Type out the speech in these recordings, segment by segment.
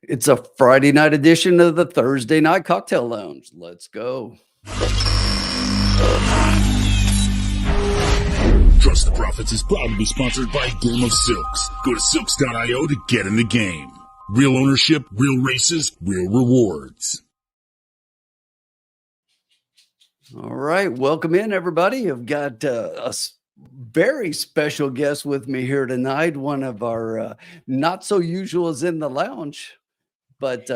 It's a Friday night edition of the Thursday Night Cocktail Lounge. Let's go. Trust the Profits is proud to be sponsored by Game of Silks. Go to silks.io to get in the game. Real ownership, real races, real rewards. All right, welcome in, everybody. I've got very special guest with me here tonight. One of our not so usuals in the lounge, but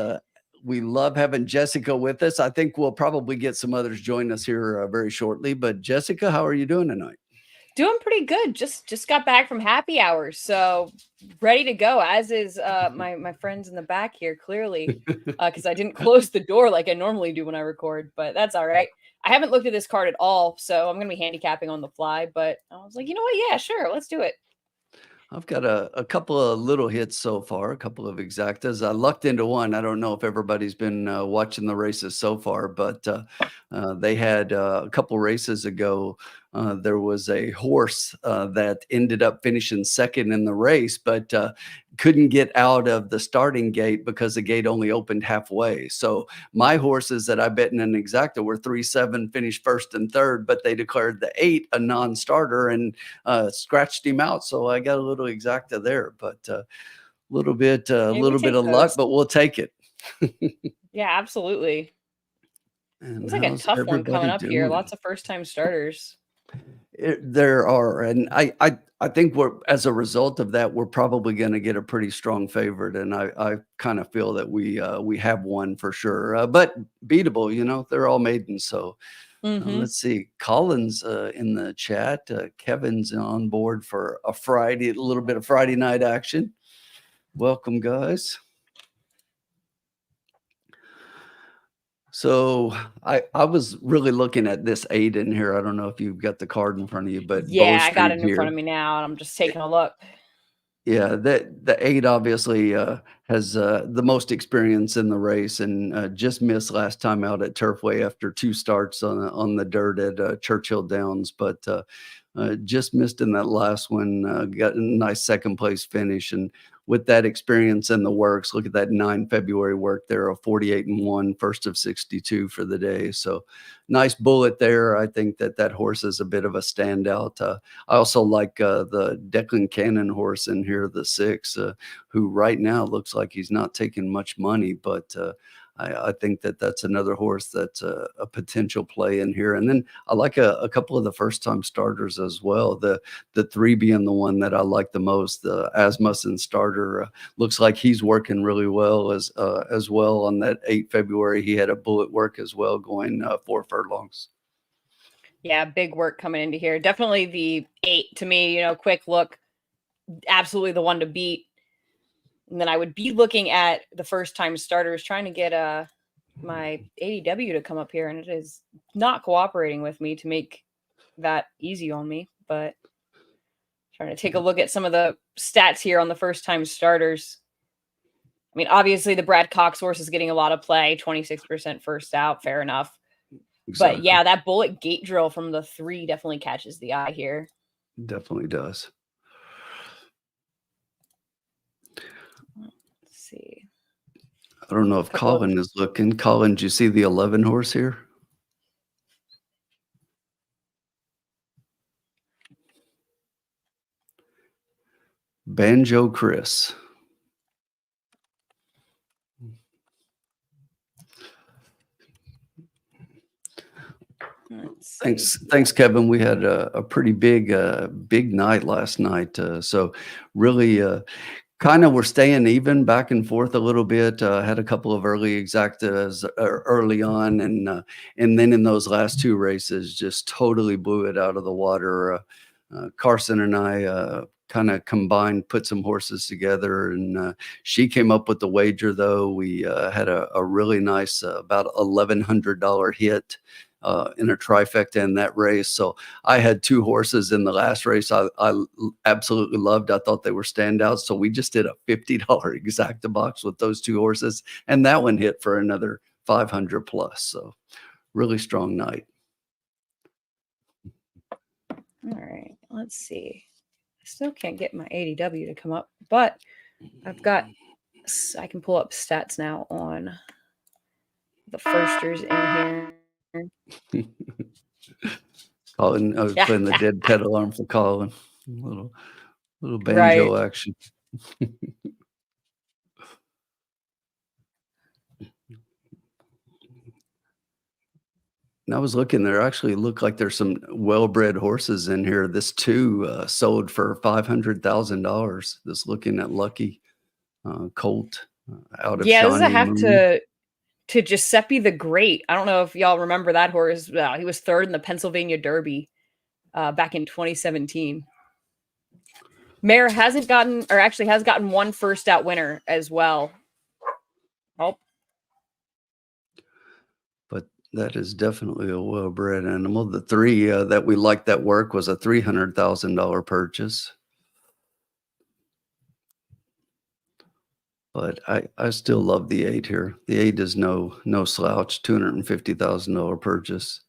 we love having Jessica with us. I think we'll probably get some others join us here very shortly. But Jessica, how are you doing tonight? Doing pretty good. Just got back from happy hours, so ready to go. As is my friends in the back here, clearly, because I didn't close the door like I normally do when I record. But that's all right. I haven't looked at this card at all, so I'm gonna be handicapping on the fly. But I was like, you know what? Yeah, sure, let's do it. I've got a couple of little hits so far, a couple of exactas. I lucked into one. I don't know if everybody's been watching the races so far, but they had a couple races ago. There was a horse that ended up finishing second in the race, but couldn't get out of the starting gate because the gate only opened halfway. So my horses that I bet in an exacta were 3-7, finished first and third, but they declared the 8 a non-starter and scratched him out. So I got a little exacta there, but a little bit of luck, but we'll take it. Yeah, absolutely. And It's like a tough one coming up here. Lots of first-time starters. There are, and I think as a result of that, we're probably going to get a pretty strong favorite, and I kind of feel that we have one for sure, but beatable. You know, they're all maidens. So let's see. Colin's in the chat. Kevin's on board for a little bit of Friday night action. Welcome, guys. So I was really looking at this 8 in here. I don't know if you've got the card in front of you, but yeah, I got it in front of me now, and I'm just taking a look. Yeah, the 8 obviously has the most experience in the race, and just missed last time out at Turfway after 2 starts on the dirt at Churchill Downs, but just missed in that last one. Got a nice second place finish, and with that experience in the works, look at that 9 February work there, a 48-1, first of 62 for the day. So nice bullet there. I think that horse is a bit of a standout. I also like the Declan Cannon horse in here, the 6, who right now looks like he's not taking much money, but I think that's another horse that's a potential play in here. And then I like a couple of the first-time starters as well. The 3 being the one that I like the most, the Asmussen starter. Looks like he's working really well as well on that 8 February. He had a bullet work as well, going 4 furlongs. Yeah, big work coming into here. Definitely the 8 to me, quick look, absolutely the one to beat. And then I would be looking at the first-time starters, trying to get my ADW to come up here, and it is not cooperating with me to make that easy on me. But trying to take a look at some of the stats here on the first-time starters. I mean, obviously the Brad Cox horse is getting a lot of play, 26% first out, fair enough. Exactly. But yeah, that bullet gate drill from the 3 definitely catches the eye here. Definitely does. See. I don't know if Colin is looking. Colin, do you see the 11 horse here? Banjo Chris. Thanks, Kevin. We had a pretty big night last night. So really, kind of we're staying even back and forth a little bit. Had a couple of early exactas early on, and then in those last 2 races, just totally blew it out of the water. Carson and I kind of combined, put some horses together, and she came up with the wager. Though we had a really nice about $1,100 hit in a trifecta in that race. So I had 2 horses in the last race I absolutely loved. I thought they were standouts. So we just did a $50 exacta box with those 2 horses, and that one hit for another 500 plus. So really strong night. All right, let's see. I still can't get my ADW to come up, but I've got I can pull up stats now on the firsters in here. Colin, I was Yeah, playing the dead pet alarm for Colin. Little right. banjo action. And I was looking, there actually look like there's some well-bred horses in here. This two sold for $500,000. Just looking at Lucky Colt out of Yeah, this is a Shawnee half Moon. to Giuseppe the Great. I don't know if y'all remember that horse. He was third in the Pennsylvania Derby back in 2017. Mare hasn't gotten, or actually has gotten one first out winner as well. Oh, But that is definitely a well-bred animal. The three that we liked that work was a $300,000 purchase. But I still love the 8 here. The 8 is no slouch, $250,000 purchase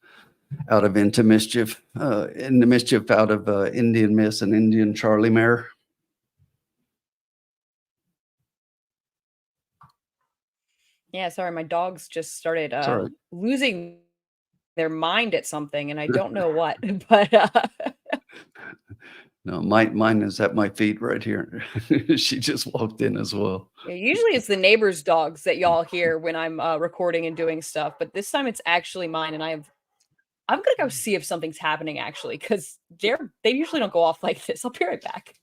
out of Into Mischief, Into Mischief out of Indian Miss and Indian Charlie Mare. yeah, sorry, my dogs just started Sorry. losing their mind at something, and I don't know what, but No, mine is at my feet right here. She just walked in as well. yeah, usually it's the neighbors' dogs that y'all hear when I'm recording and doing stuff, but this time it's actually mine, and I'm gonna go see if something's happening actually, because they usually don't go off like this. I'll be right back.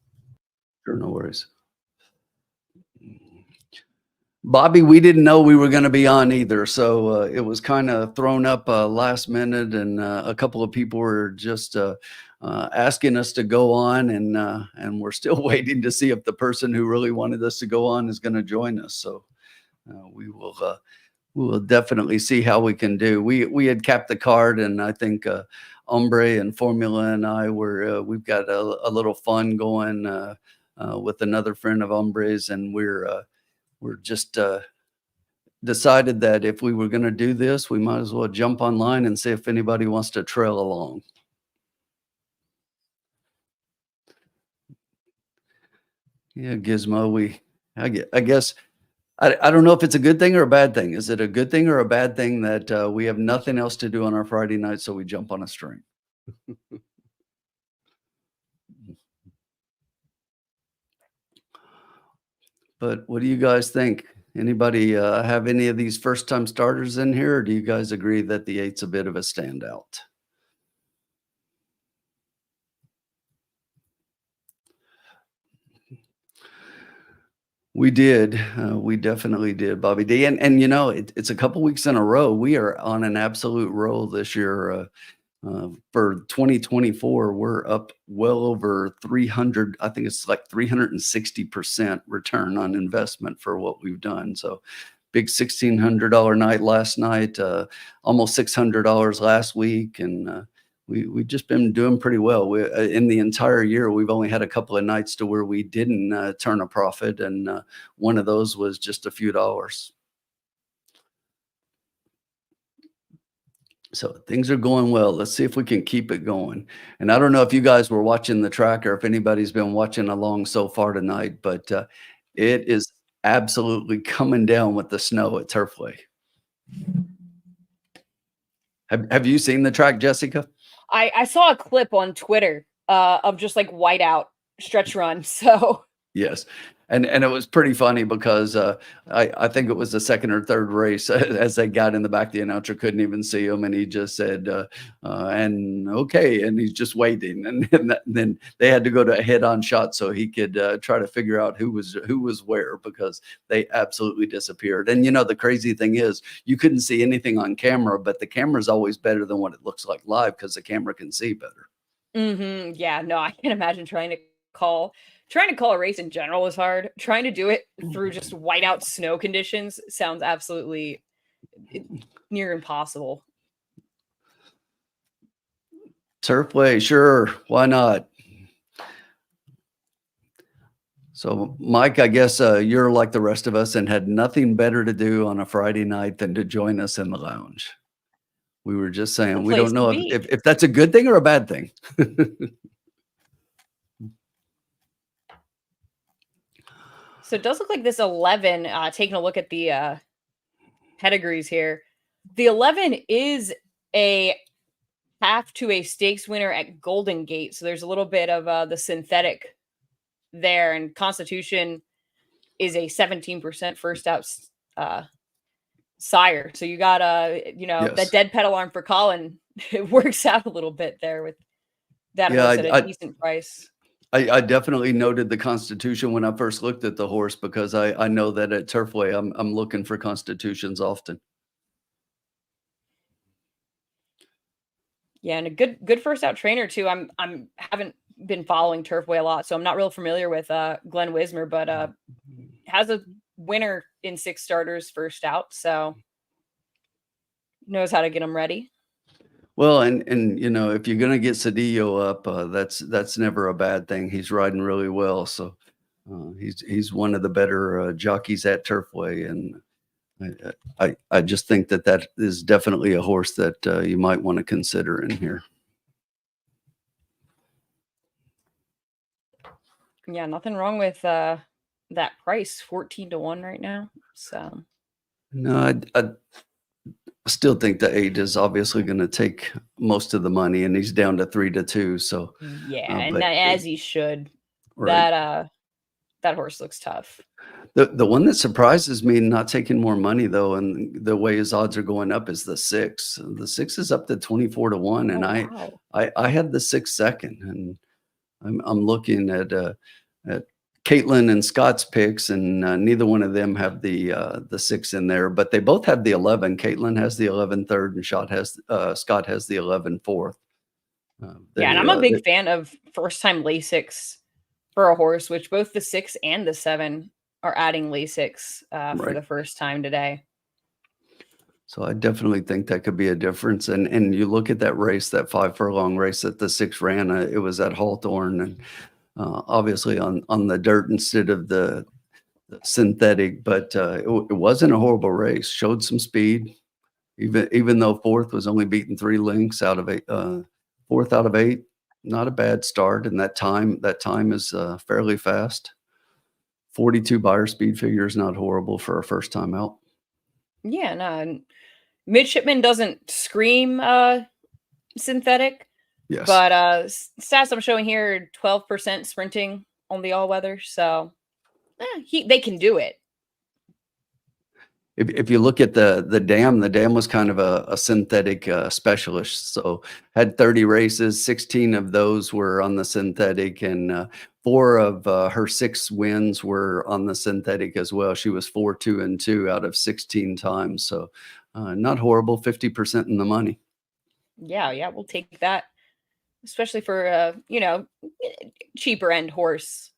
Sure, no worries. Bobby, we didn't know we were going to be on either, so it was kind of thrown up last minute, and a couple of people were just asking us to go on, and we're still waiting to see if the person who really wanted us to go on is going to join us. So we will definitely see how we can do. We had capped the card, and I think Ombre and Formula and I we've got a little fun going with another friend of Ombre's, and we're just decided that if we were going to do this, we might as well jump online and see if anybody wants to trail along. Yeah, Gizmo, I guess I don't know if it's a good thing or a bad thing. Is it a good thing or a bad thing that we have nothing else to do on our Friday night, so we jump on a string? But what do you guys think? Anybody have any of these first time starters in here, or do you guys agree that the 8's a bit of a standout? We did. We definitely did, Bobby D. And you know, it's a couple weeks in a row. We are on an absolute roll this year. For 2024, we're up well over 300. I think it's like 360% return on investment for what we've done. So big $1,600 night last night, almost $600 last week, and we've just been doing pretty well. In the entire year, we've only had a couple of nights to where we didn't turn a profit, and one of those was just a few dollars. So things are going well. Let's see if we can keep it going. And I don't know if you guys were watching the track or if anybody's been watching along so far tonight, but it is absolutely coming down with the snow at Turfway. Have you seen the track, Jessica? I saw a clip on Twitter of just like whiteout stretch run. So Yes. And it was pretty funny because I think it was the second or third race as they got in the back, the announcer couldn't even see him, and he just said, and okay, and he's just waiting. And then they had to go to a head-on shot so he could try to figure out who was where, because they absolutely disappeared. And you know, the crazy thing is you couldn't see anything on camera, but the camera's always better than what it looks like live because the camera can see better. yeah, no, I can't imagine call trying to call a race in general is hard. Trying to do it through just whiteout snow conditions sounds absolutely near impossible. Turfway, sure, why not? So, Mike, I guess you're like the rest of us and had nothing better to do on a Friday night than to join us in the lounge. We were just The saying, we place don't to know be. if that's a good thing or a bad thing. So it does look like this 11, taking a look at the pedigrees here. The 11 is a half to a stakes winner at Golden Gate. So there's a little bit of the synthetic there. And Constitution is a 17% first out sire. So you got that Yes. dead pedal arm for Colin. It works out a little bit there with that Yeah, horse at a decent price. I definitely noted the Constitution when I first looked at the horse because I know that at Turfway I'm looking for Constitutions often. Yeah, and a good first out trainer too. I'm haven't been following Turfway a lot, so I'm not real familiar with Glenn Wismer, but has a winner in 6 starters first out, so knows how to get them ready. Well, and if you're gonna get Cedillo up, that's never a bad thing. He's riding really well, so he's one of the better jockeys at Turfway, and I just think that is definitely a horse that you might want to consider in here. Yeah, nothing wrong with that price, 14-1 right now. So No, I still think the 8 is obviously going to take most of the money, and he's down to 3-2. So yeah, and but as he should. right. That horse looks tough. The one that surprises me not taking more money though, and the way his odds are going up is the 6. The 6 is up to 24-1, and wow. I had the 6 second, and I'm looking at Caitlin and Scott's picks, and neither one of them have the 6 in there, but they both have the 11. Caitlin has the 11 third, and Scott has the 11 fourth. Yeah, and I'm a big fan of first time Lasix for a horse, which both the 6 and the 7 are adding Lasix for the first time today. So I definitely think that could be a difference. And you look at that race, that 5 furlong race that the 6 ran, it was at Hawthorne, and obviously on the dirt instead of the synthetic, but it wasn't a horrible race. Showed some speed, even though fourth was only beaten 3 lengths out of 8, fourth out of 8. Not a bad start, and that time is fairly fast. 42 buyer speed figure is not horrible for a first time out. Yeah, no, Midshipman doesn't scream synthetic. Yes. But stats I'm showing here, 12% sprinting on the all-weather. So they can do it. If you look at the dam was kind of a synthetic specialist. So had 30 races, 16 of those were on the synthetic, and 4 of her 6 wins were on the synthetic as well. She was 4-2-2 out of 16 times. So not horrible, 50% in the money. Yeah, we'll take that, especially for cheaper end horse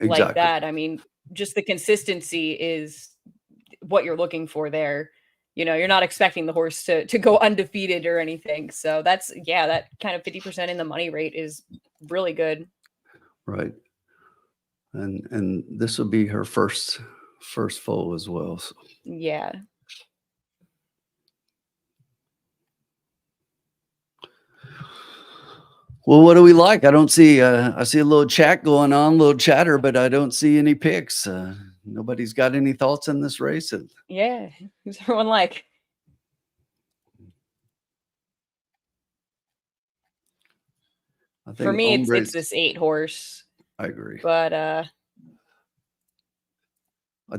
like that. I mean, just the consistency is what you're looking for there. You're not expecting the horse to go undefeated or anything. So that kind of 50% in the money rate is really good. Right. And this will be her first foal as well. So. Yeah. Well, what do we like? I don't see, I see a little chat going on, a little chatter, but I don't see any picks. Nobody's got any thoughts on this race? Yeah. Who's everyone like? I think for me, it's this 8 horse. I agree. But I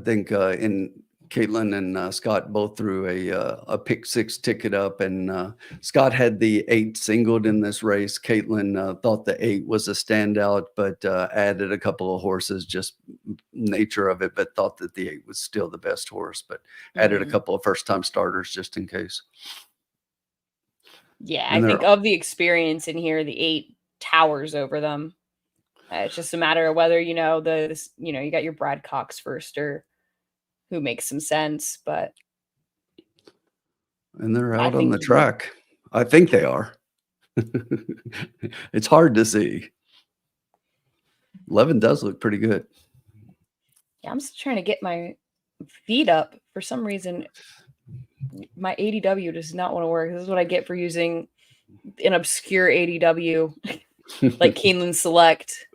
think in Caitlin and Scott both threw a pick 6 ticket up, and Scott had the 8 singled in this race. Caitlin thought the 8 was a standout, but added a couple of horses, just nature of it, but thought that the 8 was still the best horse, but added a couple of first time starters just in case. Yeah, I think of the experience in here, the 8 towers over them. It's just a matter of whether, you got your Brad Cox first or who makes some sense, but. And they're out on the track. I think they are. It's hard to see. 11 does look pretty good. Yeah, I'm still trying to get my feet up. For some reason, my ADW does not want to work. This is what I get for using an obscure ADW like Keeneland Select.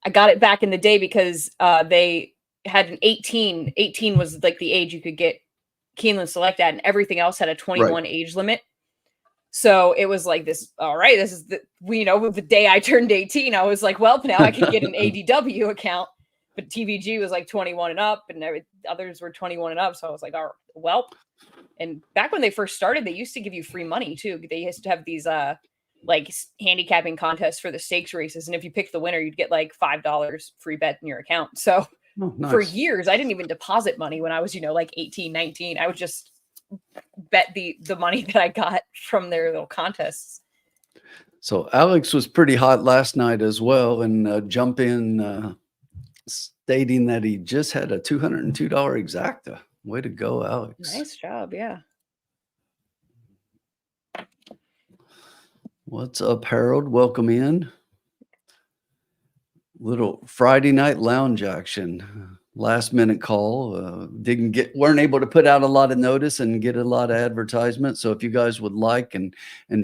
I got it back in the day because they had an 18. 18 was like the age you could get Keeneland Select at, and everything else had a 21 age limit. So it was like this, all right, this is the day I turned 18, I was like, well, now I can get an ADW account. But TVG was like 21 and up, and others were 21 and up. So I was like, all right, well. And back when they first started, they used to give you free money too. They used to have these like handicapping contests for the stakes races, and if you picked the winner, you'd get like $5 free bet in your account. So nice. For years, I didn't even deposit money when I was, like 18, 19. I would just bet the money that I got from their little contests. So Alex was pretty hot last night as well, and jump in stating that he just had a $202 exacta. Way to go, Alex. Nice job. Yeah. What's up, Harold? Welcome in. Little Friday night lounge action. Last minute call. Weren't able to put out a lot of notice and get a lot of advertisement. So if you guys would like and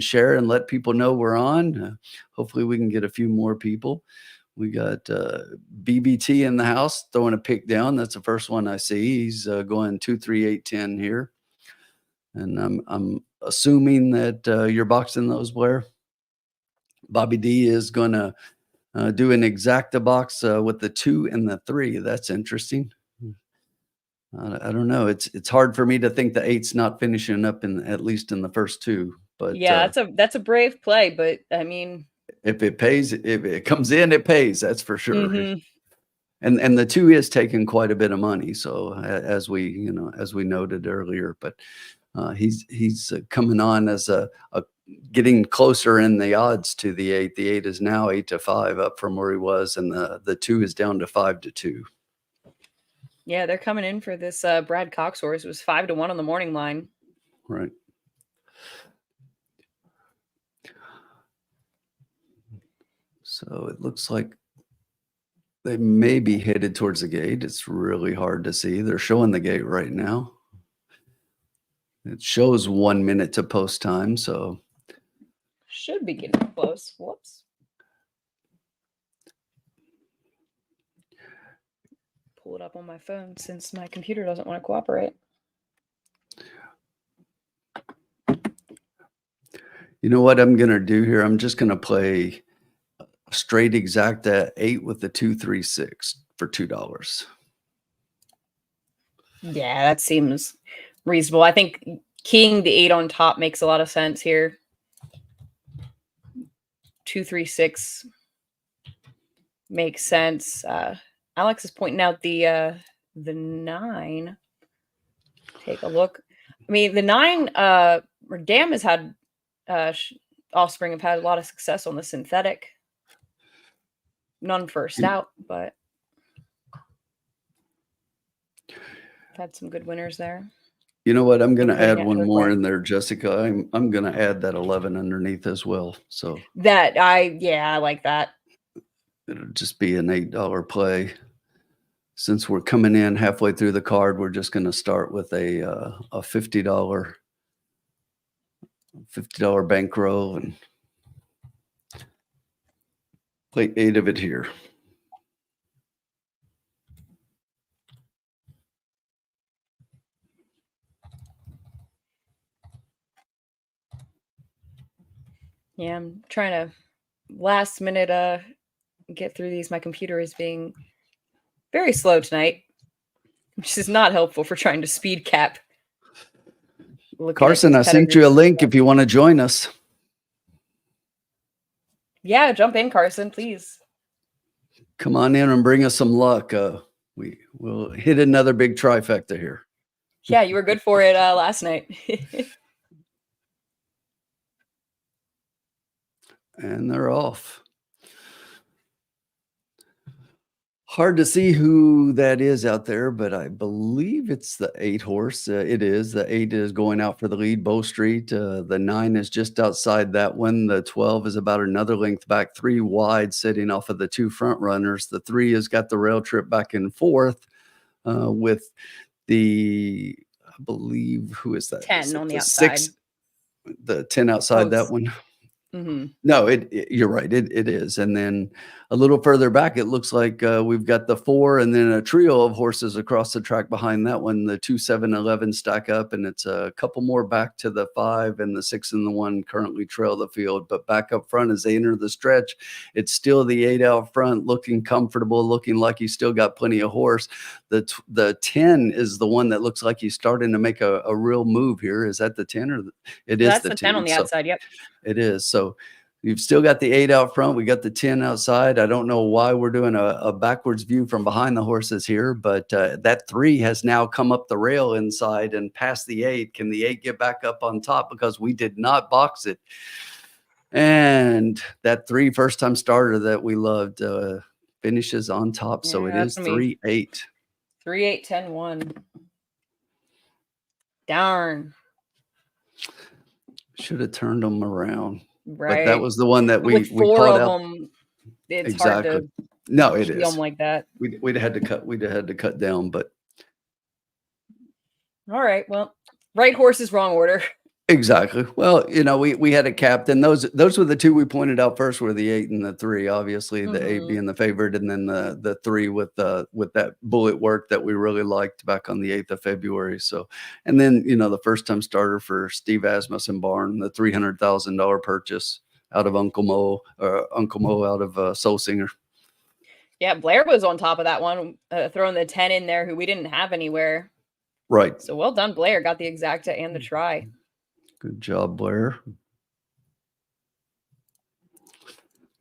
share and let people know we're on, hopefully we can get a few more people. We got BBT in the house throwing a pick down. That's the first one I see. He's going 2-3-8-10 here, and I'm assuming that you're boxing those, Blair. Bobby D is going to do an exacta box with the 2 and the 3. That's interesting. I don't know. It's hard for me to think the 8's not finishing up at least in the first 2. But yeah, that's a brave play. But I mean, if it pays, if it comes in, it pays. That's for sure. Mm-hmm. And the 2 is taking quite a bit of money. So as we noted earlier, but he's coming on as a getting closer in the odds to the 8. The 8 is now 8-5 up from where he was, and the 2 is down to 5-2. Yeah, they're coming in for this Brad Cox horse. It was 5-1 on the morning line. Right. So it looks like they may be headed towards the gate. It's really hard to see. They're showing the gate right now. It shows 1 minute to post time, so should be getting close. Whoops. Pull it up on my phone since my computer doesn't want to cooperate. You know what I'm going to do here? I'm just going to play a straight exacta 8 with the 2-3-6 for $2. Yeah, that seems reasonable. I think keying the 8 on top makes a lot of sense here. 2-3-6 makes sense. Alex is pointing out the 9. Take a look. I mean, the 9, Dam has had offspring have had a lot of success on the synthetic. None first out, but had some good winners there. You know what? I'm going to add one more in there, Jessica. I'm going to add that 11 underneath as well. So that I like that. It'll just be an $8 play. Since we're coming in halfway through the card, we're just going to start with a $50 bankroll and play 8 of it here. Yeah, I'm trying to last minute get through these. My computer is being very slow tonight, which is not helpful for trying to speed cap. Carson, I sent you a link if you want to join us. Yeah, jump in, Carson, please. Come on in and bring us some luck. We'll hit another big trifecta here. Yeah, you were good for it last night. And they're off. Hard to see who that is out there, but I believe it's the 8 horse. It is. The 8 is going out for the lead, Bow Street. The 9 is just outside that one. The 12 is about another length back, 3 wide, sitting off of the 2 front runners. The 3 has got the rail trip back and forth with the, I believe, who is that? 10 on the outside. 6, the 10 outside that one. No, you're right. It is. And then a little further back, it looks like we've got the 4 and then a trio of horses across the track behind that one. The 2, 7, 11 stack up, and it's a couple more back to the 5 and the 6 and the 1 currently trail the field. But back up front as they enter the stretch, it's still the 8 out front, looking comfortable, looking like he's still got plenty of horse. The 10 is the one that looks like he's starting to make a real move here. Is that the 10 or it is That's the the 10 on 10? the So outside. Yep. it is. So you've still got the 8 out front. We got the 10 outside. I don't know why we're doing a backwards view from behind the horses here, but that 3 has now come up the rail inside and past the 8. Can the 8 get back up on top? Because we did not box it. And that 3 first-time starter that we loved finishes on top. So it is 3-8. 3-8, 10-1. Darn. Should have turned them around. Right. But that was the one that we With 4 called of out. them, it's Exactly. hard to No, it see is. them like that. We'd had to cut down, but All right. Well, right horses, wrong order. exactly. Well, we had a captain. Those were the 2 we pointed out first, were the 8 and the 3. Obviously, the 8 being the favorite, and then the 3 with that bullet work that we really liked back on the 8th of February. So, and then the first time starter for Steve Asmussen Barn, the $300,000 purchase out of Uncle Mo out of Soul Singer. Yeah, Blair was on top of that one, throwing the 10 in there, who we didn't have anywhere. Right. So well done, Blair. Got the exacta and the try. Good job, Blair.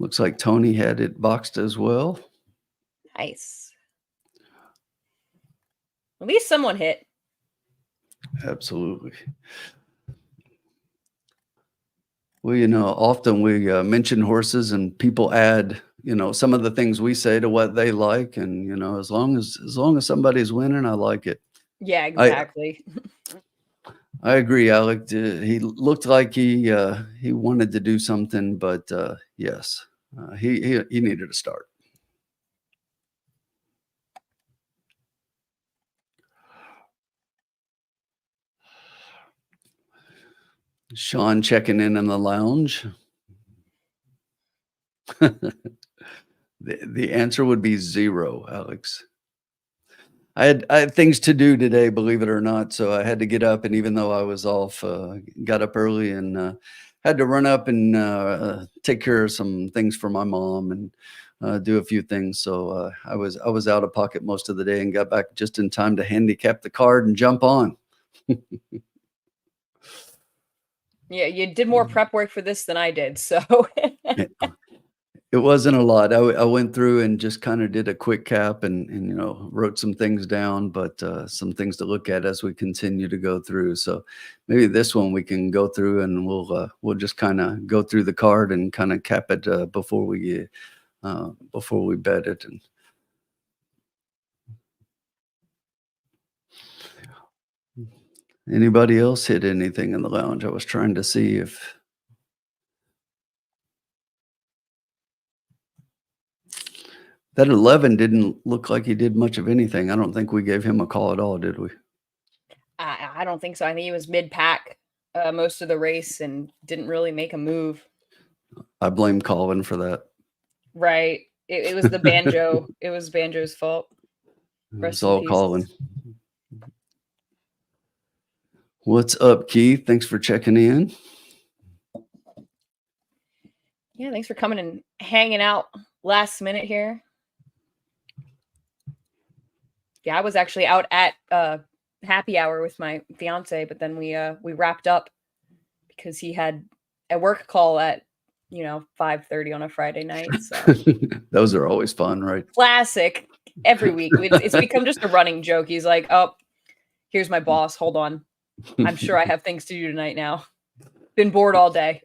Looks like Tony had it boxed as well. Nice. At least someone hit. Absolutely. Well, often we mention horses and people add, some of the things we say to what they like. And, as long as somebody's winning, I like it. Yeah, exactly. I agree, Alec. He looked like he wanted to do something, but yes, he needed to start. Sean checking in the lounge. The answer would be 0, Alex. I had things to do today, believe it or not. So I had to get up, and even though I was off, got up early and had to run up and take care of some things for my mom and do a few things. So I was out of pocket most of the day and got back just in time to handicap the card and jump on. Yeah, you did more prep work for this than I did. So It wasn't a lot. I went through and just kind of did a quick cap and wrote some things down, but some things to look at as we continue to go through. So maybe this one we can go through and we'll just kind of go through the card and kind of cap it before we bet it. And anybody else hit anything in the lounge? I was trying to see if. That 11 didn't look like he did much of anything. I don't think we gave him a call at all, did we? I don't think so. I think he was mid-pack most of the race and didn't really make a move. I blame Colin for that. Right. It was the banjo. It was Banjo's fault. It's all Colin. What's up, Keith? Thanks for checking in. Yeah, thanks for coming and hanging out last minute here. Yeah, I was actually out at happy hour with my fiance, but then we wrapped up because he had a work call at 5:30 on a Friday night. So those are always fun, right? Classic. Every week, it's become just a running joke. He's like, "Oh, here's my boss. Hold on, I'm sure I have things to do tonight now. Been bored all day."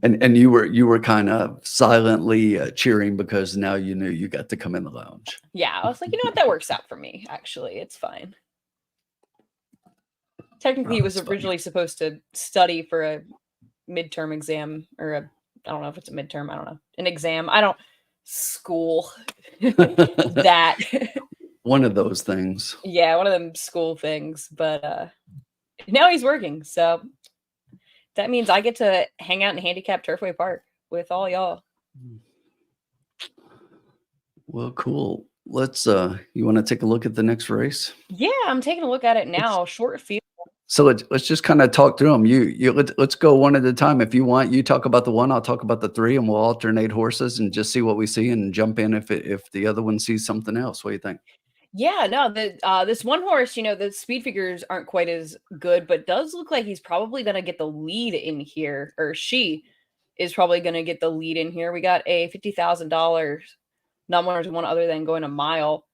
And you were kind of silently cheering because now you knew you got to come in the lounge. Yeah, I was like, you know what, that works out for me. Actually, it's fine. Technically, he was originally supposed to study for a midterm exam I don't know if it's a midterm. I don't know, an exam. School that one of those things. Yeah, one of them school things. But now he's working, so That means I get to hang out in handicap Turfway Park with all y'all. Well, cool. Let's you want to take a look at the next race? Yeah, I'm taking a look at it now. Short field. So let's just kind of talk through them. Let's go one at a time. If you want, you talk about the one, I'll talk about the three, and we'll alternate horses and just see what we see and jump in if the other one sees something else. What do you think? Yeah, no, this one horse, the speed figures aren't quite as good, but does look like he's probably gonna get the lead in here, or she is probably gonna get the lead in here. We got a $50,000 non-winners one other than going a mile.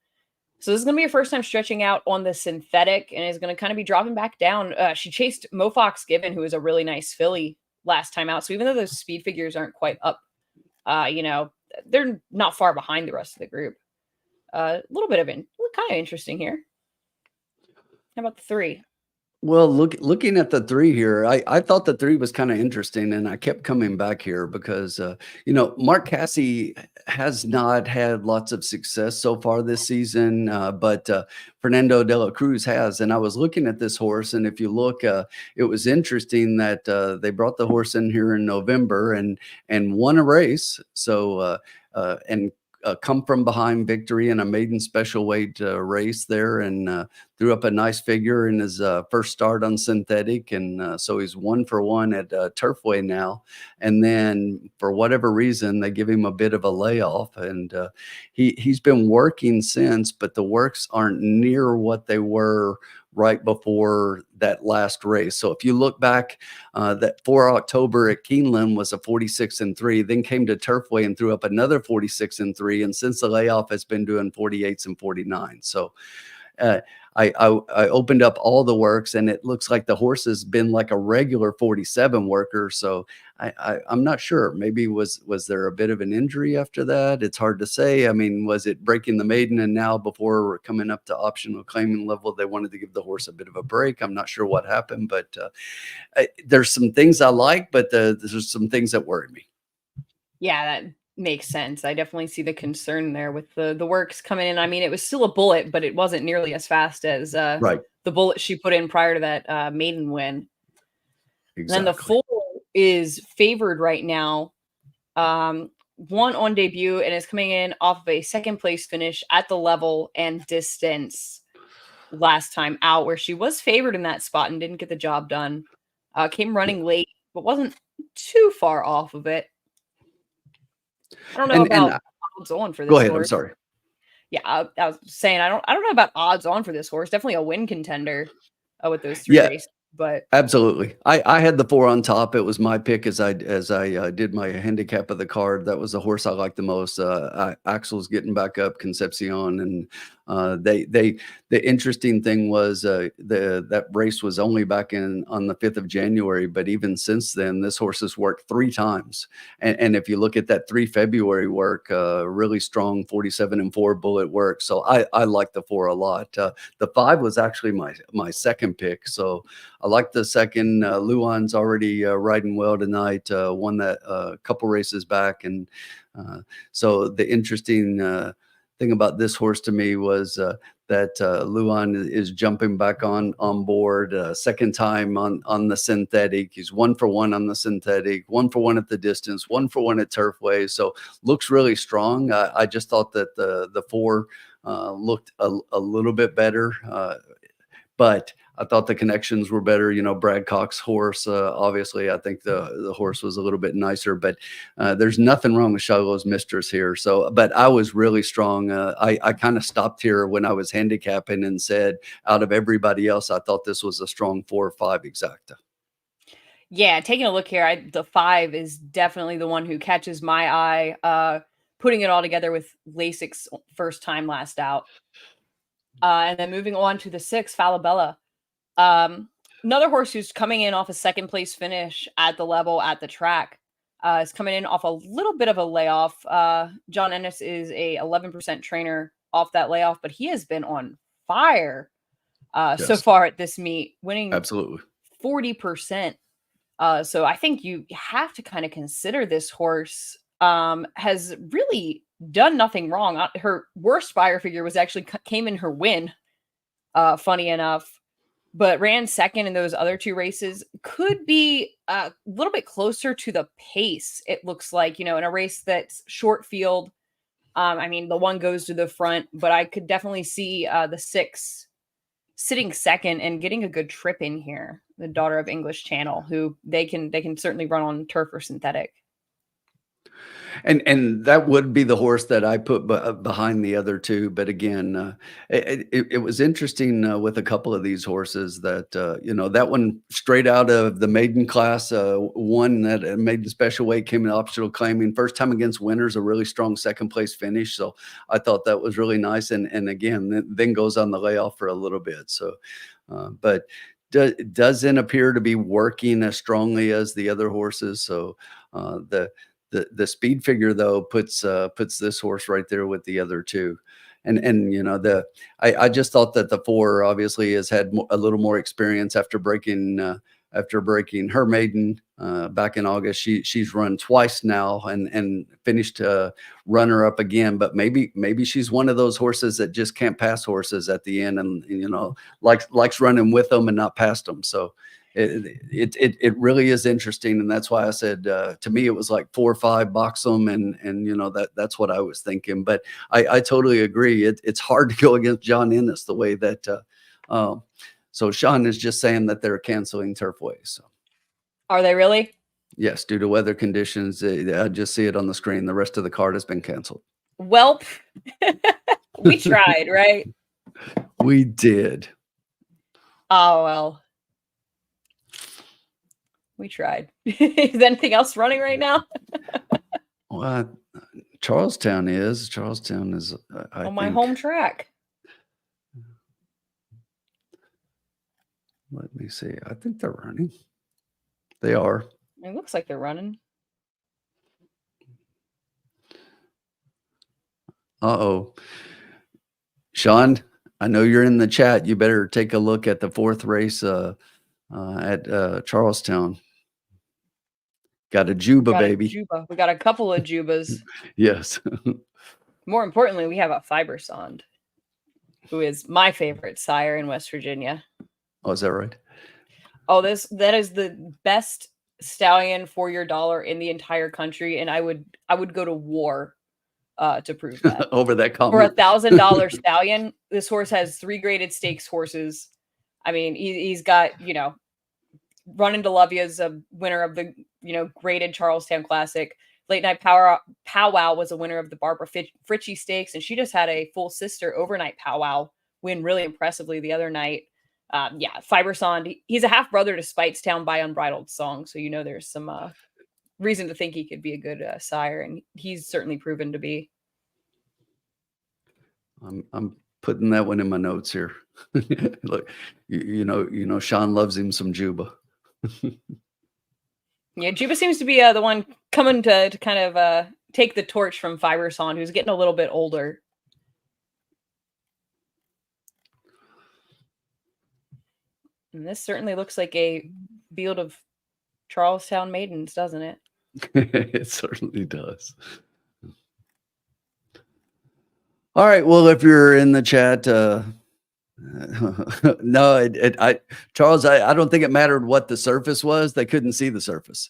So this is gonna be her first time stretching out on the synthetic, and is gonna kind of be dropping back down. She chased Mo Fox Given, who was a really nice filly last time out. So even though those speed figures aren't quite up, they're not far behind the rest of the group. A little bit of kind of interesting here. How about the three? Well, looking at the three here, I thought the three was kind of interesting, and I kept coming back here because Mark Cassie has not had lots of success so far this season, but Fernando de la Cruz has. And I was looking at this horse, and if you look, it was interesting that they brought the horse in here in November and won a race. So and come from behind victory in a maiden special weight race there, and threw up a nice figure in his first start on synthetic. And so he's 1-for-1 at Turfway now. And then for whatever reason, they give him a bit of a layoff, and he's been working since, but the works aren't near what they were right before that last race. So if you look back, that for October at Keeneland was a 46-3, then came to Turfway and threw up another 46-3. And since the layoff has been doing 48s and 49. So I opened up all the works, and it looks like the horse has been like a regular 47 worker. So I'm not sure. Maybe was there a bit of an injury after that? It's hard to say. I mean, was it breaking the maiden, and now before we're coming up to optional claiming level, they wanted to give the horse a bit of a break? I'm not sure what happened, but there's some things I like, but there's some things that worry me. Yeah, that makes sense. I definitely see the concern there with the works coming in. I mean, it was still a bullet, but it wasn't nearly as fast as Right. the bullet she put in prior to that maiden win. Exactly. Then the 4 is favored right now. One on debut and is coming in off of a second place finish at the level and distance last time out, where she was favored in that spot and didn't get the job done. Came running late, but wasn't too far off of it. I don't know about odds on for this Go ahead. horse. I'm sorry. Yeah, I was saying I don't know about odds on for this horse. Definitely a win contender with those 3 races. But absolutely. I had the 4 on top. It was my pick as I did my handicap of the card. That was the horse I liked the most. Axel's getting back up, Concepcion, and the interesting thing was that race was only back on the 5th of January, but even since then, this horse has worked 3 times. And if you look at that 3 February work, really strong 47-4 bullet work. So I like the 4 a lot. The 5 was actually my second pick. So I like the second. Luan's already riding well tonight. Won that a couple races back, and so the interesting thing about this horse to me was that Luan is jumping back on board. Second time on the synthetic. He's 1-for-1 on the synthetic, 1-for-1 at the distance, 1-for-1 at Turfway. So looks really strong. I just thought that the 4 looked a little bit better. But I thought the connections were better. Brad Cox's horse, obviously, I think the horse was a little bit nicer, but there's nothing wrong with Shiloh's Mistress here. So, but I was really strong. I kind of stopped here when I was handicapping and said, out of everybody else, I thought this was a strong 4 or 5 exacta. Yeah, taking a look here, the 5 is definitely the one who catches my eye. Putting it all together with LASIK's first time last out. And then moving on to the 6, Falabella. Another horse who's coming in off a second place finish at the level at the track. Is coming in off a little bit of a layoff. John Ennis is a 11% trainer off that layoff, but he has been on fire so far at this meet, winning absolutely 40%. So I think you have to kind of consider this horse has really done nothing wrong. Her worst buyer figure was actually came in her win. Funny enough, but ran second in those other 2 races. Could be a little bit closer to the pace, it looks like, in a race that's short field. I mean, the 1 goes to the front, but I could definitely see the 6 sitting second and getting a good trip in here. The Daughter of English Channel, who they can certainly run on turf or synthetic. And that would be the horse that I put behind the other 2, but again, it was interesting, with a couple of these horses that, that one straight out of the maiden class, won that maiden special weight, came in optional claiming, first time against winners, a really strong second place finish, so I thought that was really nice, and again, then goes on the layoff for a little bit, so, but doesn't appear to be working as strongly as the other horses, so, the speed figure though puts this horse right there with the other 2. And I just thought that the 4 obviously has had a little more experience after breaking her maiden back in August. She's run twice now and finished runner up again, but maybe she's one of those horses that just can't pass horses at the end, and likes running with them and not past them. So it really is interesting, and that's why I said, to me it was like 4 or 5 box them, and that's what I was thinking. But I totally agree. It's hard to go against John Ennis the way that. So Sean is just saying that they're canceling Turfway. So Are they really? yes, due to weather conditions, I just see it on the screen. The rest of the card has been canceled. Welp, we tried, right? We did. Oh well. We tried. Is anything else running right now? Well, Charlestown is. On my home track. Let me see. I think they're running. They are. It looks like they're running. Uh-oh. Sean, I know you're in the chat. You better take a look at the 4th race at Charlestown. Got a Juba, baby. Juba. We got a couple of Jubas. Yes. More importantly, we have a Fibersond, who is my favorite sire in West Virginia. Oh, is that right? Oh, that is the best stallion for your dollar in the entire country, and I would go to war to prove that. Over that comment. For $1,000 stallion, this horse has 3 graded stakes horses. I mean, he's got, Run into Love You is a winner of the, graded Charlestown Classic. Late Night Powwow was a winner of the Barbara Fritchie Stakes, and she just had a full sister Overnight Powwow win really impressively the other night. Fibersond, he's a half brother to Speightstown by Unbridled Song, so there's some reason to think he could be a good sire, and he's certainly proven to be. I'm putting that one in my notes here. Look, Sean loves him some Juba. Yeah, Juba seems to be the one coming to kind of take the torch from Fibersond, who's getting a little bit older. And this certainly looks like a field of Charlestown maidens, doesn't it? It certainly does. All right. Well, if you're in the chat, no, Charles, I don't think it mattered what the surface was. They couldn't see the surface.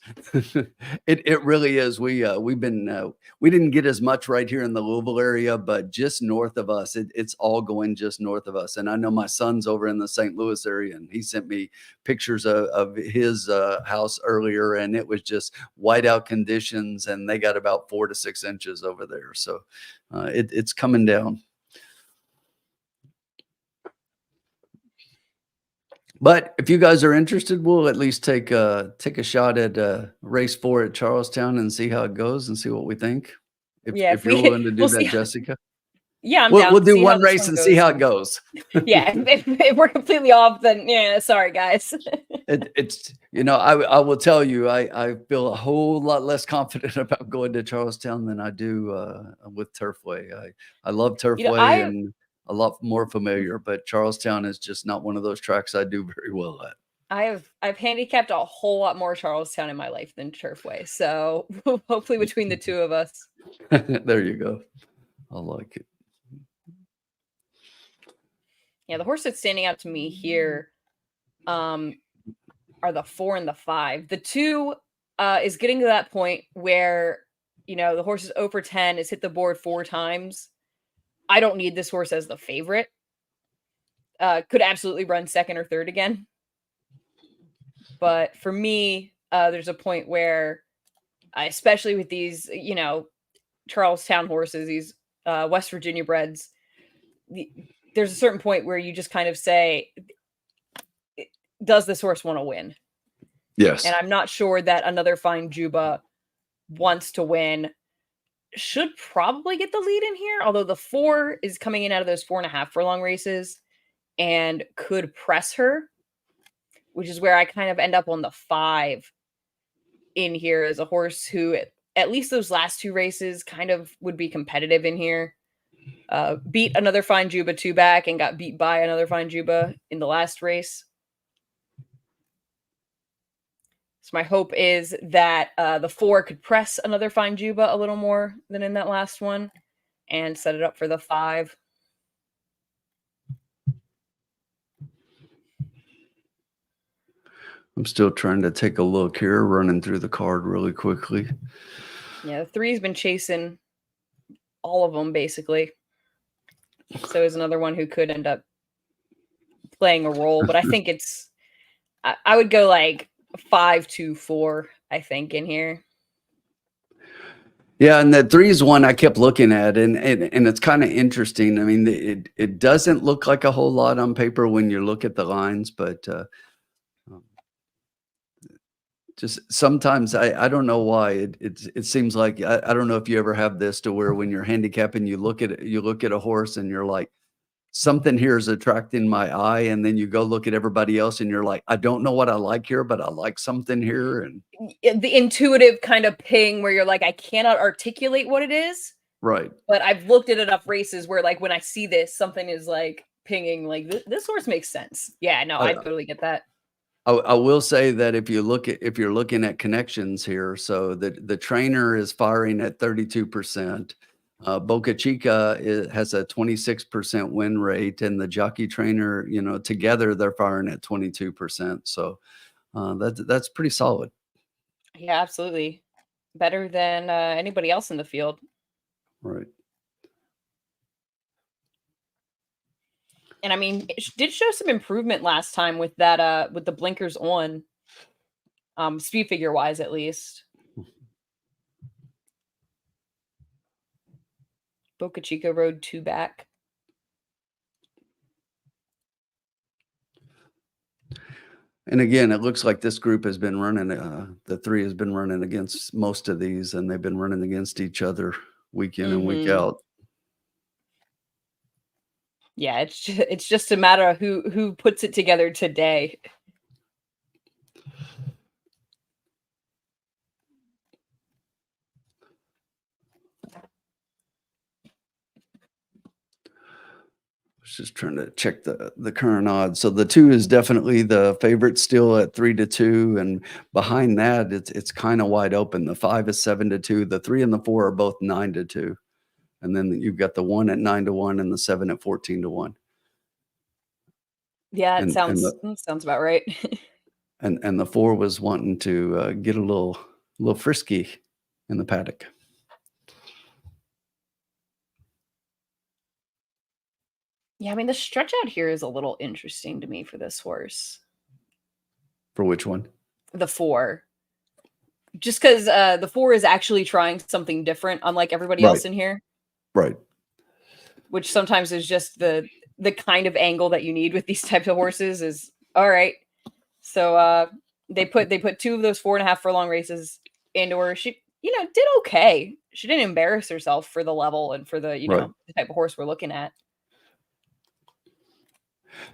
It really is. We didn't get as much right here in the Louisville area, but just north of us, it's all going just north of us. And I know my son's over in the St. Louis area, and he sent me pictures of his house earlier, and it was just whiteout conditions, and they got about 4 to 6 inches over there. So it's coming down. But if you guys are interested, we'll at least take a shot at race 4 at Charlestown and see how it goes and see what we think. If you're willing to do that, Jessica. Yeah, we'll do one race and see how it goes. Yeah, if we're completely off, then yeah, sorry guys. It's I will tell you, I feel a whole lot less confident about going to Charlestown than I do with Turfway. I love Turfway and a lot more familiar, but Charlestown is just not one of those tracks I do very well at. I've handicapped a whole lot more Charlestown in my life than Turfway, so hopefully between the two of us. There you go. I like it. Yeah, the horse that's standing out to me here are the 4 and the 5. The 2 is getting to that point where, the horse is over 10, has hit the board 4 times. I don't need this horse as the favorite. Could absolutely run second or third again. But for me, there's a point where, especially with these, Charlestown horses, these West Virginia breds, there's a certain point where you just kind of say, does this horse want to win? Yes. And I'm not sure that Another Fine Juba wants to win. Should probably get the lead in here, although the 4 is coming in out of those 4.5 furlong races and could press her, which is where I kind of end up on the 5 in here as a horse who, at least those last 2 races, kind of would be competitive in here. Beat Another Fine Juba 2 back and got beat by Another Fine Juba in the last race. So my hope is that the 4 could press Another Fine Juba a little more than in that last one and set it up for the 5. I'm still trying to take a look here, running through the card really quickly. Yeah, the 3's been chasing all of them, basically. So is another one who could end up playing a role. But I think I would go like 5-2-4, I think, in here. Yeah, and the 3 is one I kept looking at, and it's kind of interesting. I mean, it doesn't look like a whole lot on paper when you look at the lines, but just sometimes I don't know why it seems like I don't know if you ever have this to where when you're handicapping, you look at a horse and you're like, something here is attracting my eye, and then you go look at everybody else and you're like, I don't know what I like here, but I like something here. And The intuitive kind of ping where you're like, I cannot articulate what it is, right. but I've looked at enough races where, like, when I see this, something is like pinging, like this horse makes sense. Yeah, no, I totally get that. I will say that if you're looking at connections here, so the trainer is firing at 32%. Boca Chica has a 26% win rate, and the jockey trainer, together they're firing at 22%. So that's pretty solid. Yeah, absolutely. Better than anybody else in the field. Right. And I mean, it did show some improvement last time with that with the blinkers on, speed figure wise, at least. Boca Chica rode 2 back. And again, it looks like this group has been running, the 3 has been running against most of these, and they've been running against each other week in and week out. Yeah, it's just a matter of who puts it together today. Just trying to check the current odds. So the 2 is definitely the favorite, still at 3-2, and behind that it's kind of wide open. The 5 is 7-2. The 3 and the 4 are both 9-2, and then you've got the 1 at 9-1 and the 7 at 14-1. Yeah, it sounds about right. and the 4 was wanting to get a little frisky in the paddock. Yeah, I mean, the stretch out here is a little interesting to me for this horse. For which one? The 4. Just because the 4 is actually trying something different, unlike everybody else in here. Right. Which sometimes is just the kind of angle that you need with these types of horses is, all right. So they put 2 of those 4.5 furlong races into her. She, did okay. She didn't embarrass herself for the level and for the, the type of horse we're looking at.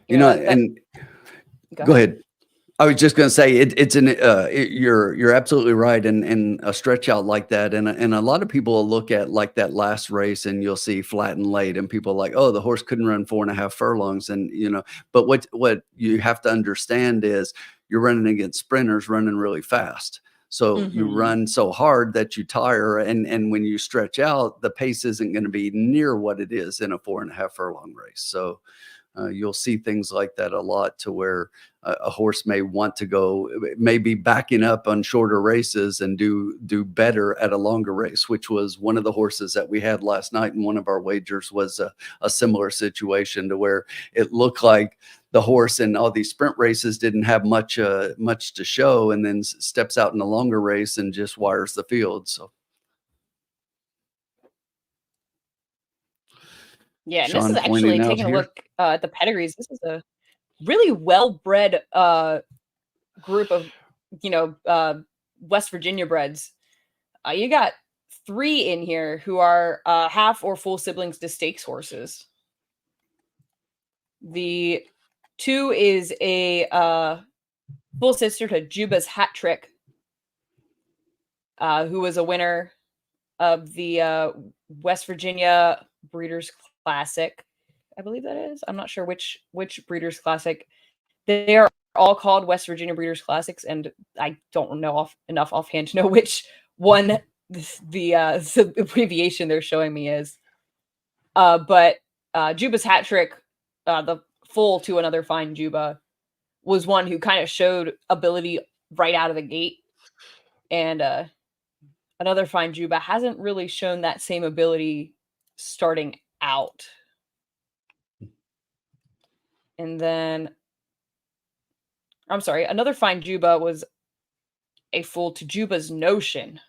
And go ahead. I was just going to say you're absolutely right. And a stretch out like that. And a lot of people will look at like that last race and you'll see flat and late and people are like, oh, the horse couldn't run 4.5 furlongs. And, but what you have to understand is you're running against sprinters running really fast. So you run so hard that you tire. And when you stretch out, the pace isn't going to be near what it is in a 4.5 furlong race. So, You'll see things like that a lot, to where a horse may want to go, maybe backing up on shorter races and do better at a longer race, which was one of the horses that we had last night. And one of our wagers was a similar situation, to where it looked like the horse in all these sprint races didn't have much to show, and then steps out in a longer race and just wires the field. So Yeah, and this is Sean actually pointing out taking a here. look at the pedigrees. This is a really well-bred group of, West Virginia breds. You got 3 in here who are half or full siblings to stakes horses. The 2 is a full sister to Juba's Hat Trick, who was a winner of the West Virginia Breeders' Classic. I believe that is. I'm not sure which Breeders' Classic. They are all called West Virginia Breeders' Classics, and I don't know enough offhand to know which one the abbreviation they're showing me is. But Juba's Hat Trick, the full to Another Fine Juba, was one who kind of showed ability right out of the gate, and Another Fine Juba hasn't really shown that same ability starting out. And then, I'm sorry, Another Fine Juba was a full to Juba's Notion.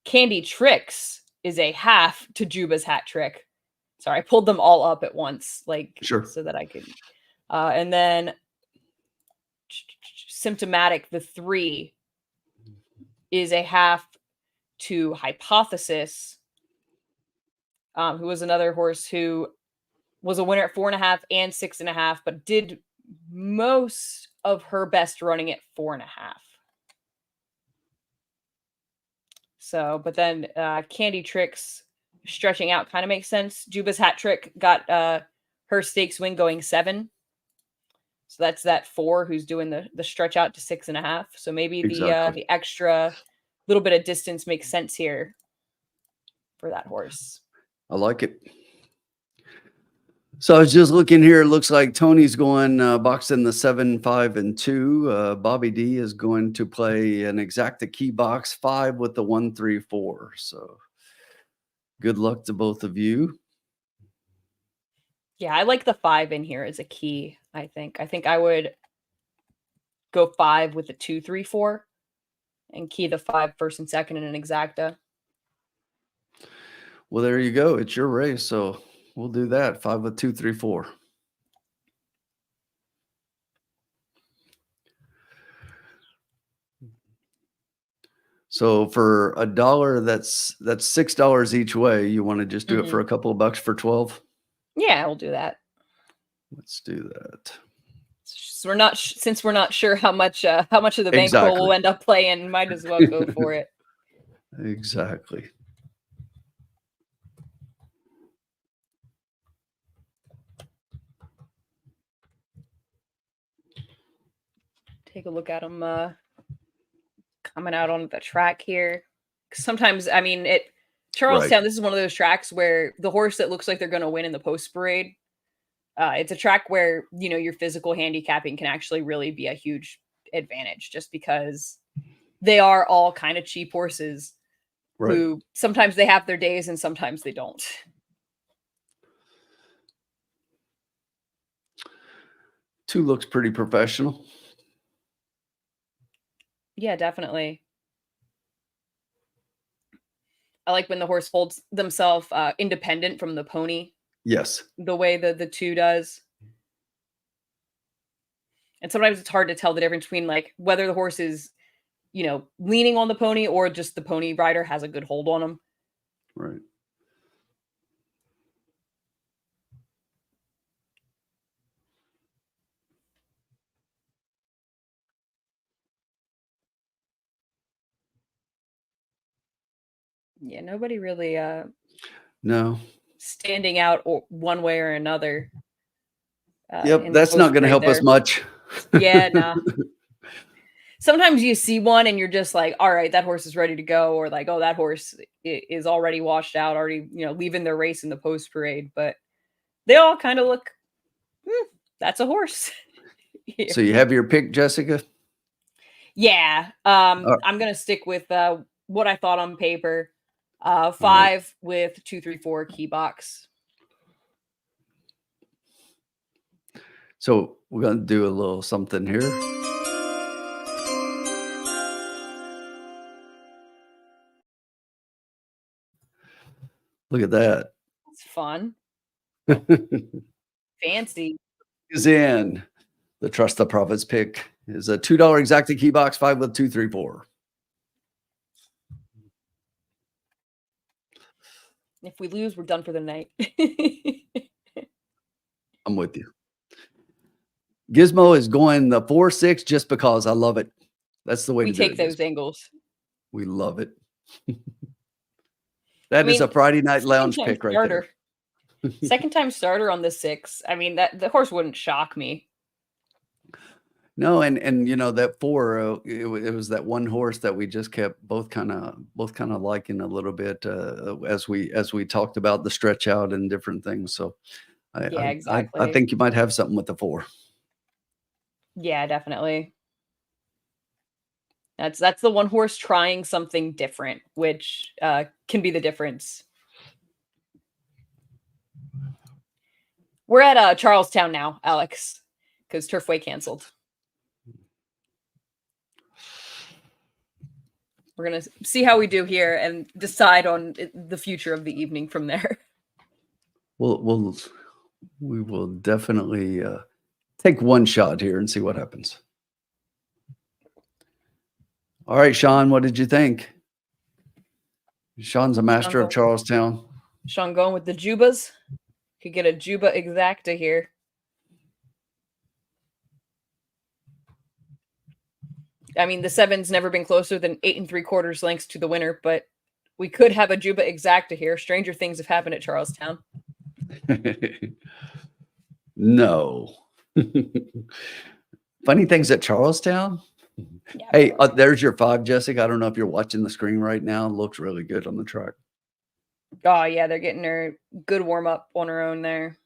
Candy Tricks is a half to Juba's Hat Trick. Sorry, I pulled them all up at once, Sure. so that I could. And then Symptomatic, the 3, is a half to Hypothesis, who was another horse who was a winner at 4.5 and 6.5, but did most of her best running at 4.5. So, but then Candy Tricks stretching out kind of makes sense. Juba's Hat Trick got her stakes win going 7. So that's that 4 who's doing the stretch out to 6.5. So maybe Exactly. the extra little bit of distance makes sense here for that horse. I like it. So I was just looking here. It looks like Tony's going boxing the 7, 5, and 2. Bobby D is going to play an exacta key box 5 with the 1, 3, 4. So good luck to both of you. Yeah, I like the 5 in here as a key. I think I would go 5 with the 2, 3, 4, and key the 5 first and second in an exacta. Well, there you go. It's your race, so we'll do that. 5 with 2, 3, 4. So for $1, that's $6 each way. You want to just do it for a couple of bucks for 12? Yeah, we'll do that. Let's do that. So since we're not sure how much of the bankroll will end up playing, might as well go for it. Exactly. Take a look at them coming out on the track here. Sometimes, I mean, Charlestown, This is one of those tracks where the horse that looks like they're going to win in the post parade, it's a track where, your physical handicapping can actually really be a huge advantage, just because they are all kind of cheap horses who sometimes they have their days and sometimes they don't. Two looks pretty professional. Yeah, definitely. I like when the horse holds themselves independent from the pony. Yes. The way the 2 does. And sometimes it's hard to tell the difference between whether the horse is, leaning on the pony or just the pony rider has a good hold on him. Right. Yeah, nobody really no standing out one way or another. Yep, that's not going to help us much. Yeah, no. Sometimes you see one and you're just like, all right, that horse is ready to go, or like, oh, that horse is already washed out, already, leaving their race in the post parade. But they all kind of look that's a horse. Here. So you have your pick, Jessica? Yeah. Uh, I'm gonna stick with what I thought on paper. all right. 5 with 2, 3, 4 key box. So we're gonna do a little something here. Look at that. It's fun. Fancy. Is in. The Trust the Profits pick is a $2 exacta key box, 5 with 2, 3, 4. If we lose, we're done for the night. I'm with you. Gizmo is going the 4-6 just because I love it. That's the way We to do take it. those Gizmo. angles. We love it. That is a Friday night lounge second time pick right starter. there. Second time starter on the 6. I mean, that the horse wouldn't shock me. No, and you know that 4, it was that one horse that we just kept both kind of liking a little bit as we talked about the stretch out and different things. So Yeah, I exactly. think you might have something with the 4. Yeah, definitely. That's the one horse trying something different, which can be the difference. We're at Charlestown now, Alex, because Turfway canceled. We're gonna see how we do here and decide on the future of the evening from there. We will definitely take one shot here and see what happens. All right, Sean, what did you think? Sean's a master of Charlestown. Sean going with the Jubas. Could get a Juba exacta here. I mean, the 7's never been closer than 8 3/4 lengths to the winner, but we could have a Juba exacta here. Stranger things have happened at Charlestown. No. Funny things at Charlestown. Yeah, Hey, there's your 5, Jessica. I don't know if you're watching the screen right now. It looks really good on the track. Oh, yeah, they're getting her good warm up on her own there.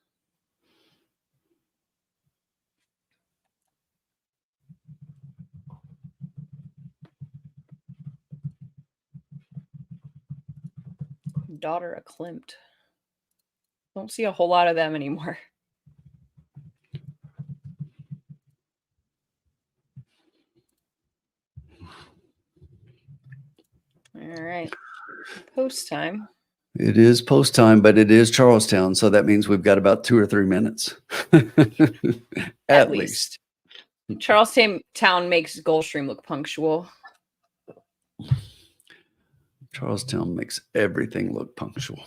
Daughter of Klimt. Don't see a whole lot of them anymore. All right. Post time. It is post time, but it is Charlestown, so that means we've got about 2 or 3 minutes. At least. Charlestown makes Gulfstream look punctual. Charlestown makes everything look punctual.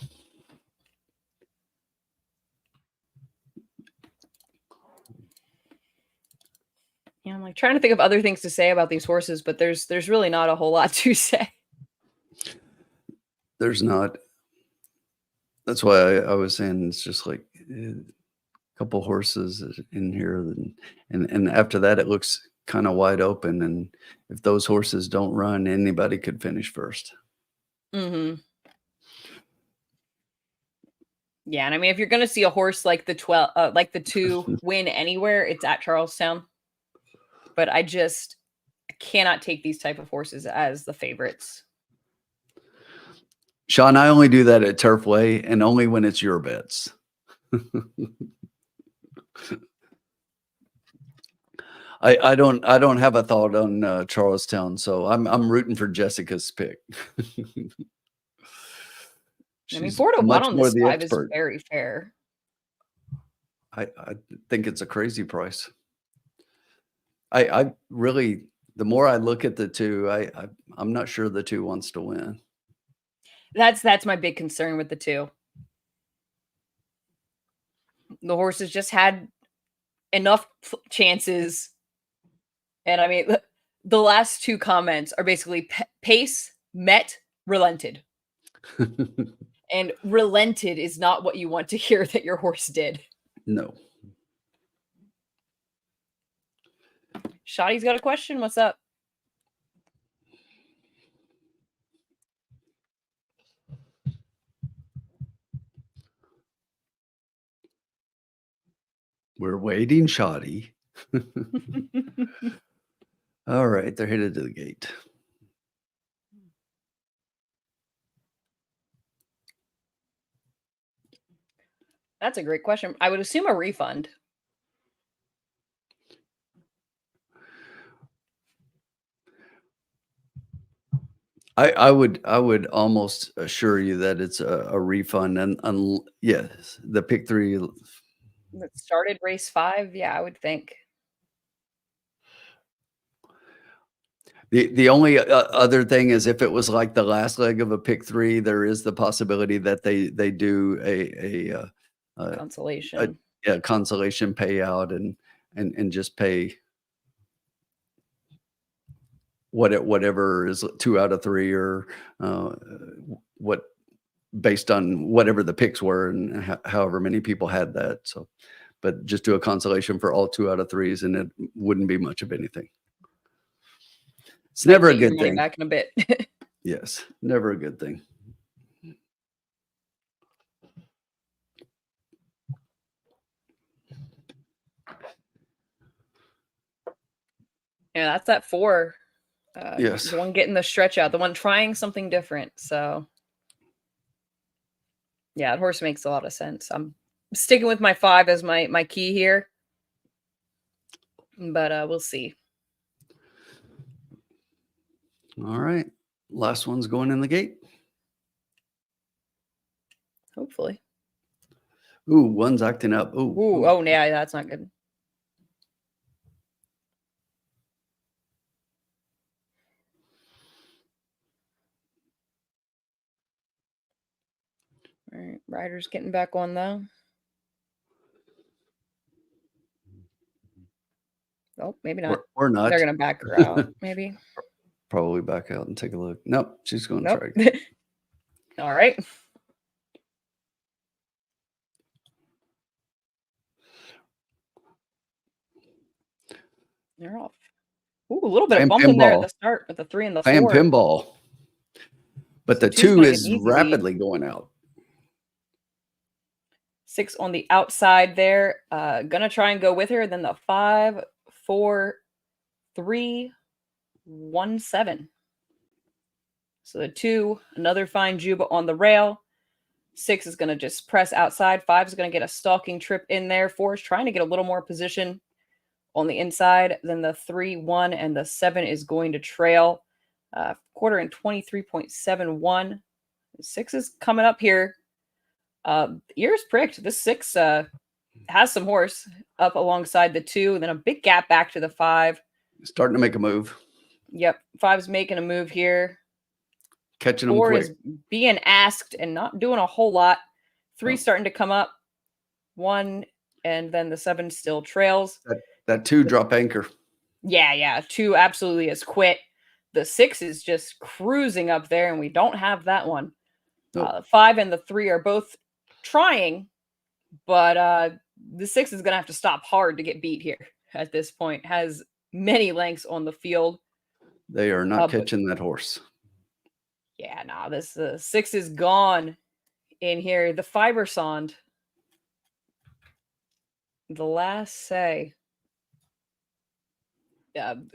Yeah, I'm like trying to think of other things to say about these horses, but there's really not a whole lot to say. There's not. That's why I was saying it's just like a couple horses in here, and after that it looks kind of wide open. And if those horses don't run, anybody could finish first. Mm-hmm. Yeah, and I mean, if you're going to see a horse like the 2 win anywhere, it's at Charlestown. But I cannot take these type of horses as the favorites. Sean, I only do that at Turfway, and only when it's your bets. I don't have a thought on Charlestown, so I'm rooting for Jessica's pick. I mean, 4 to 1 on this 5 is very fair. I think it's a crazy price. I really, the more I look at the 2, I'm not sure the 2 wants to win. That's my big concern with the 2. The horses just had enough chances. And I mean, the last 2 comments are basically pace, met, relented. And relented is not what you want to hear that your horse did. No. Shotty's got a question. What's up? We're waiting, shoddy. All right, they're headed to the gate. That's a great question. I would assume a refund. I would almost assure you that it's a refund and yes, the pick 3. That started race 5, yeah, I would think. The only other thing is if it was like the last leg of a pick 3, there is the possibility that they do a Consolation. yeah, consolation payout and just pay whatever is 2 out of 3 or what based on whatever the picks were and however many people had that. So, but just do a consolation for all 2 out of 3s and it wouldn't be much of anything. It's Might never a get your good money thing. back in a bit. Yes, never a good thing. Yeah, that's that 4. Yes. The one getting the stretch out, the one trying something different. So, yeah, that horse makes a lot of sense. I'm sticking with my 5 as my key here, but we'll see. All right. Last one's going in the gate. Hopefully. Ooh, one's acting up. Ooh. Ooh, oh, yeah, that's not good. All right, rider's getting back on though. Oh, maybe not. Or not. They're gonna back her out, maybe. Probably back out and take a look. Nope, she's going to Nope. try again. All right. They're off. Ooh, a little bit of Fan bumping there at pinball. the start with the 3 and the Fan 4. pinball. But So the 2's 2 gonna get is an easy lead. rapidly going out. 6 on the outside there. Gonna try and go with her. Then the 5, 4, 3, 1, 7. So the 2, another fine Juba on the rail. 6 is gonna just press outside. 5 is gonna get a stalking trip in there. 4 is trying to get a little more position on the inside. Then the 3, 1, and the 7 is going to trail. Quarter in 23.71. 6 is coming up here. Ears pricked. This 6 has some horse up alongside the 2, and then a big gap back to the 5. Starting to make a move. Yep, 5's making a move here. Catching them 4 quick. is being asked and not doing a whole lot. 3 starting to come up. 1, and then the 7 still trails. That 2 drop anchor. Yeah. 2 absolutely has quit. The 6 is just cruising up there, and we don't have that one. Nope. 5 and the 3 are both trying, but the 6 is going to have to stop hard to get beat here at this point. Has many lengths on the field. They are not catching that horse. Yeah, no, this 6 is gone in here. The fiber sond. The last say.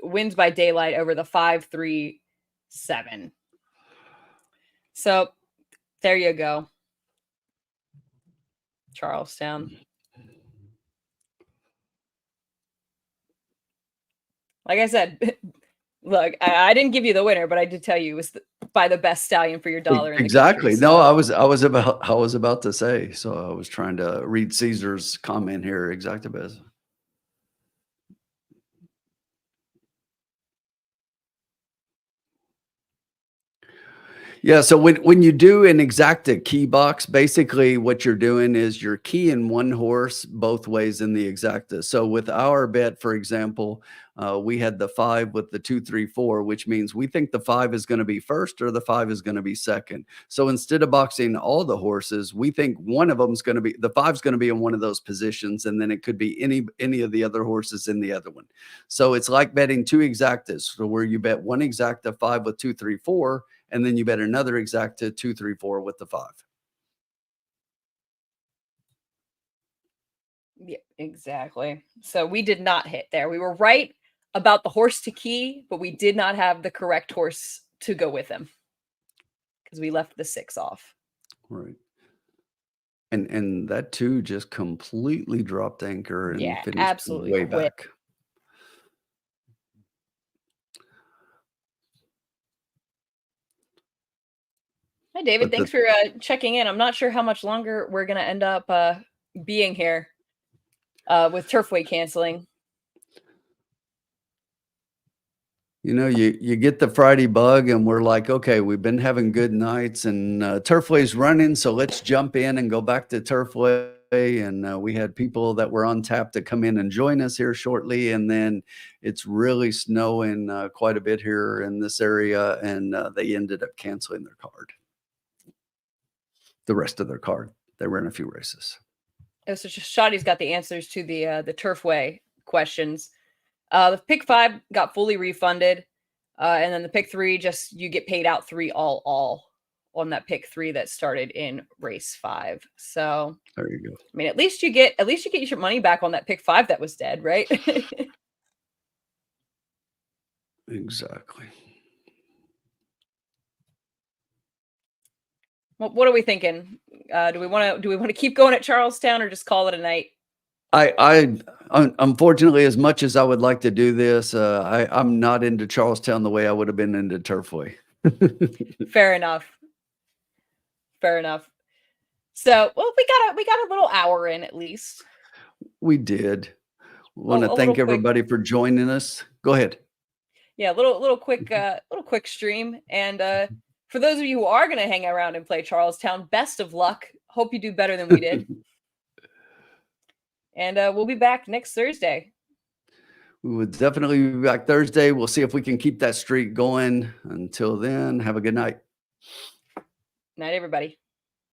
Wins by daylight over the 5, 3, 7. So there you go. Charlestown. Like I said, look, I didn't give you the winner, but I did tell you it was by the best stallion for your dollar. Exactly. In the country, No, so. I was about to say. So I was trying to read Caesar's comment here. Exactabez. Yeah, so when you do an exacta key box, basically what you're doing is you're keying one horse both ways in the exacta. So with our bet, for example, we had the 5 with the 2, 3, 4, which means we think the 5 is going to be first or the 5 is going to be second. So instead of boxing all the horses, we think one of them is going to be the 5's going to be in one of those positions, and then it could be any of the other horses in the other one. So it's like betting 2 exactas, so where you bet one exacta 5 with 2, 3, 4. And then you bet another exacta 2, 3, 4 with the 5. Yeah, exactly. So we did not hit there. We were right about the horse to key, but we did not have the correct horse to go with him because we left the 6 off. Right. And that too just completely dropped anchor and Yeah, finished absolutely way quit. back. Hi, David. But Thanks the for checking in. I'm not sure how much longer we're going to end up being here with Turfway canceling. you get the Friday bug and we're like, okay, we've been having good nights and Turfway's running, so let's jump in and go back to Turfway. And we had people that were on tap to come in and join us here shortly. And then it's really snowing quite a bit here in this area, and they ended up canceling their card. The rest of their card. They ran a few races. Oh, so Shadi's got the answers to the Turfway questions. The pick 5 got fully refunded, and then the pick 3 just you get paid out 3 all on that pick 3 that started in race 5. So There you go. I mean, at least you get your money back on that pick 5 that was dead, right? Exactly. Well, what are we thinking? Do we want to keep going at Charlestown or just call it a night? Unfortunately, as much as I would like to do this, I'm not into Charlestown the way I would have been into Turfway. Fair enough. Fair enough. So, well, we got a little hour in at least. We did. Want to A thank little quick. everybody for joining us. Go ahead. Yeah, little quick stream. And for those of you who are going to hang around and play Charlestown, best of luck. Hope you do better than we did. And we'll be back next Thursday. We will definitely be back Thursday. We'll see if we can keep that streak going. Until then, have a good night. Night, everybody.